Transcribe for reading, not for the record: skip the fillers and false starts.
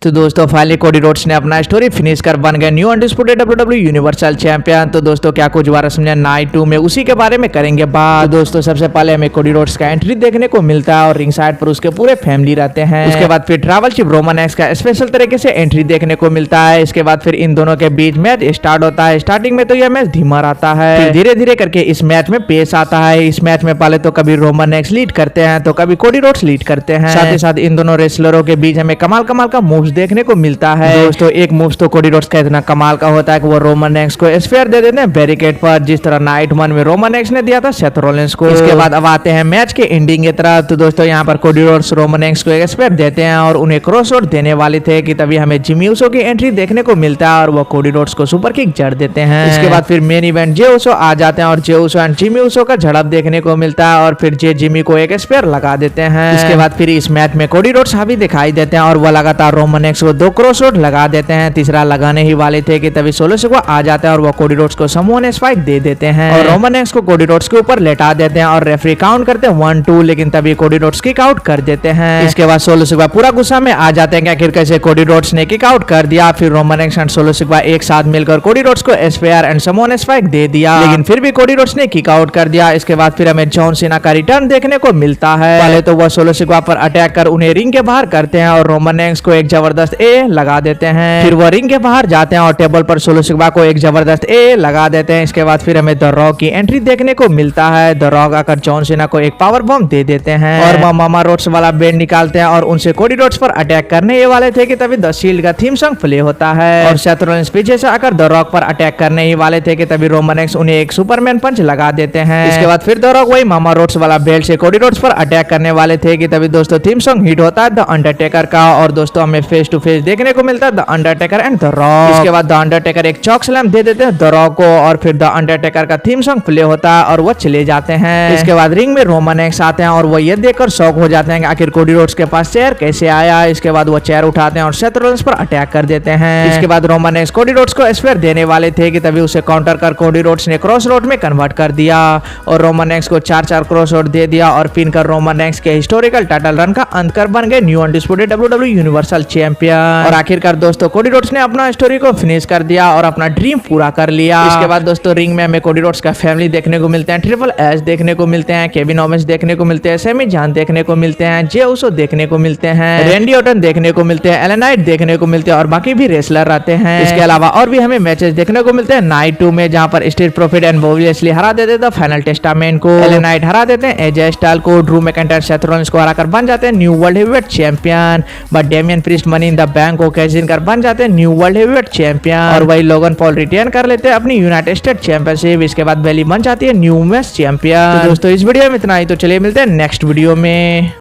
तो दोस्तों finally Cody Rhodes ने अपना स्टोरी फिनिश कर बन गए new undisputed WWE universal champion. तो दोस्तों क्या कुछ बार समझा नाइट 2 में उसी के बारे में करेंगे बात। तो दोस्तों सबसे पहले हमें कोडी रोड्स का एंट्री देखने को मिलता है और रिंग साइड पर उसके पूरे फैमिली रहते हैं। उसके बाद फिर ट्रैवल चिप रोमन एक्स का स्पेशल तरीके से एंट्री देखने को मिलता है। इसके बाद फिर इन दोनों के बीच मैच स्टार्ट होता है। स्टार्टिंग में तो यह मैच धीमा रहता है, फिर धीरे धीरे करके इस मैच में पेश आता है। इस मैच में पहले तो कभी रोमन एक्स लीड करते हैं तो कभी कोडी रोड्स लीड करते हैं। साथ ही साथ इन दोनों रेसलरों के बीच हमें कमाल कमाल का मूव्स देखने को मिलता है। दोस्तों एक मूव्स तो कोडी रोड्स का इतना कमाल का होता है कि वो रोमन एक्स को स्फीयर दे देते हैं बैरिकेड पर, जिस तरह नाइट 1 में रोमन एक्स ने दिया था सेथ रोलिंस को। इसके बाद अब आते हैं मैच के एंडिंग की तरफ। तो दोस्तों यहाँ पर कोडी रोड्स रोमन एक्स को एक स्फीयर देते हैं और उन्हें क्रॉसरोड देने वाले थे कि तभी हमें जिमी ऊसो की एंट्री देखने को मिलता है और वो कोडी रोड्स को सुपर किक जड़ देते हैं। इसके बाद फिर मेन इवेंट जे ऊसो आ जाते हैं और Jey Uso and Jimmy Uso का झड़प देखने को मिलता है और फिर जे जिमी को एक स्फीयर लगा देते हैं। इसके बाद फिर इस मैच में कोडी रोड्स हावी दिखाई देते हैं और वो लगातार रोमन एक्स को 2 क्रॉसरोड लगा देते हैं। तीसरा लगाने ही वाले थे कि तभी सोलो सिग्मा आ जाते हैं और वो कोडी रोड्स को समूह स्पाइक दे देते हैं और रोमन एक्स को कोडी रोड्स के ऊपर लेटा देते हैं और रेफरी काउंट करते हैं 1-2, लेकिन तभी कोडी रोड्स किक आउट कर देते हैं। इसके बाद सोलो सिग्मा पूरा गुस्सा में आ जाते हैं कि आखिर कैसे कोडी रोड्स ने किक आउट कर दिया। फिर Roman x and solo sigma एक साथ मिलकर कोडी रोड्स को एस्पेयर एंड समूह स्पाइक दे दिया, लेकिन फिर भी कोडी रोड्स ने किक आउट कर दिया। इसके बाद फिर हमें जॉन सीना का रिटर्न देखने को मिलता है। पहले तो वो सोलो सिग्मा पर अटैक कर उन्हें रिंग के बाहर करते हैं और रोमन एक्स को एक जबरदस्त ए लगा देते हैं। फिर वो रिंग के बाहर जाते हैं और टेबल पर सोलो सिग्मा को एक जबरदस्त ए लगा देते हैं। इसके बाद फिर हमें द रॉक की एंट्री देखने को मिलता है। द रॉक आकर जॉन सीना को एक पावर बम दे देते हैं और वो मामा रोड्स वाला बेल्ट निकालते हैं और उनसे कोडी रोड्स पर अटैक करने ये वाले थे कि तभी द शील्ड का थीम सॉन्ग प्ले होता है और सेथ रोलिंस पीछे से आकर द रॉक पर अटैक करने ही वाले थे कि तभी रोमन एक्स उन्हें एक सुपरमैन पंच लगा देते हैं। इसके बाद फिर द रॉक वही मामा रोड्स वाला बेल्ट से कोडी रोड्स पर अटैक करने वाले थे कि तभी दोस्तों थीम सॉन्ग हिट होता है द अंडरटेकर का और दोस्तों हमें फेस टू फेस देखने को मिलता है the Undertaker and the rock. इसके बाद द अंडरटेकर एक चॉक स्लैम दे देते हैं द रॉक को और फिर द अंडरटेकर का थीम सॉन्ग प्ले होता है और वो चले जाते हैं। इसके बाद रिंग में रोमन एक्स आते हैं और वो ये देखकर शॉक हो जाते हैं कि आखिर कोडी रोड्स के पास चेयर कैसे आया। इसके बाद वो चेयर उठाते हैं और सेथ रोलिंस पर अटैक कर देते हैं। इसके बाद रोमन एक्स कोडी रोड्स को स्फीयर देने वाले थे कि तभी उसे काउंटर कर कोडी रोड्स ने क्रॉस रोड में कन्वर्ट कर दिया और रोमन एक्स को 4-4 क्रॉस रोड दे दिया और पिन कर रोमन एक्स के हिस्टोरिकल टाइटल रन का अंत कर बन गए new undisputed WWE universal champion. और आखिरकार दोस्तों कोडी रोड्स ने अपना स्टोरी को फिनिश कर दिया और अपना ड्रीम पूरा कर लिया। इसके बाद दोस्तों रिंग में हमें कोडी रोड्स का फैमिली देखने को मिलते हैं, ट्रिपल एच देखने को मिलते हैं, केविन ओवेंस देखने को मिलते हैं, सैमी जान देखने को मिलते हैं, जे ऊसो देखने को मिलते हैं, रैंडी ऑर्टन देखने को मिलते हैं, एलन नाइट देखने को मिलते हैं और बाकी भी रेसलर रहते हैं। इसके अलावा और भी हमें मैचेस देखने को मिलते हैं नाइट 2 में, जहां पर street profit and Bobby Lashley हरा देते थे फाइनल टेस्टामेंट को, एलन नाइट हरा देते हैं एजे स्टाइल को, ड्रू मैकिंटायर सेथ रोलिंस को हराकर बन जाते हैं new world heavyweight champion, but Damien priest money in the bank को कैश इन कर बन जाते हैं न्यू वर्ल्ड हेवीवेट चैंपियन और वही लोगन पॉल रिटेन कर लेते हैं अपनी यूनाइटेड स्टेट चैंपियनशिप। इसके बाद बेली बन जाती है न्यू वुमेन्स चैंपियन। तो दोस्तों इस वीडियो में इतना ही, तो चलिए मिलते हैं नेक्स्ट वीडियो में।